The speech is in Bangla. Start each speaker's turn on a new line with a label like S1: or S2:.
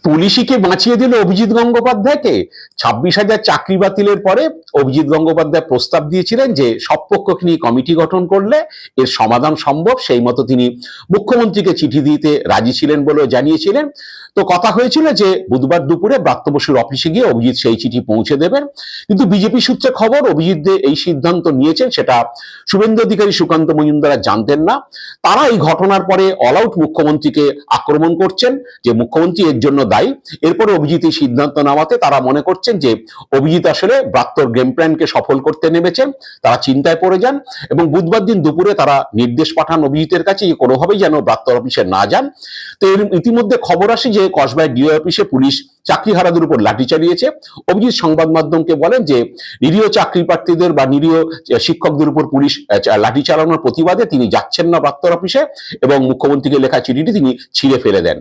S1: পুলিশকে বাঁচিয়ে দিল অভিজিৎ গঙ্গোপাধ্যায়কে। 26,000 চাকরি বাতিলের পরে অভিজিৎ গঙ্গোপাধ্যায় প্রস্তাব দিয়েছিলেন যে সব পক্ষকে নিয়ে কমিটি গঠন করলে এর সমাধান সম্ভব, সেই মতো তিনি মুখ্যমন্ত্রীকে চিঠি দিতে রাজি ছিলেন বলেও জানিয়েছিলেন। তো কথা হয়েছিল যে বুধবার দুপুরে ব্রাত্য বসুর অফিসে গিয়ে অভিজিৎ সেই চিঠি পৌঁছে দেবেন। কিন্তু বিজেপি সূত্রে খবর, অভিজিৎ যে এই সিদ্ধান্ত নিয়েছেন সেটা শুভেন্দু অধিকারী, সুকান্ত মজুমদার জানতেন না। তারা এই ঘটনার পরে অল আউট মুখ্যমন্ত্রীকে আক্রমণ করছেন যে মুখ্যমন্ত্রী এর জন্য দায়ী। এরপরে অভিজিৎ এই সিদ্ধান্ত নেওয়াতে তারা মনে করছেন যে অভিজিৎ আসলে ব্রাত্যর গেম প্ল্যানকে সফল করতে নেমেছেন। তারা চিন্তায় পড়ে যান এবং বুধবার দিন দুপুরে তারা নির্দেশ পাঠান অভিজিতের কাছে যে কোনোভাবেই যেন ব্রাত্যর অফিসে না যান। তো এর ইতিমধ্যে খবর আসে যে কসবায় ডিও অফিসে পুলিশ চাকরিহারাদের উপর লাঠি চালিয়েছে। অভিজিৎ সংবাদ মাধ্যমকে বলেন যে নিরীহ চাকরি প্রার্থীদের বা নিরীহ শিক্ষকদের উপর পুলিশ লাঠি চালানোর প্রতিবাদে তিনি যাচ্ছেন না ব্রাত্যর অফিসে এবং মুখ্যমন্ত্রীকে লেখা চিঠিটি তিনি ছিঁড়ে ফেলে দেন।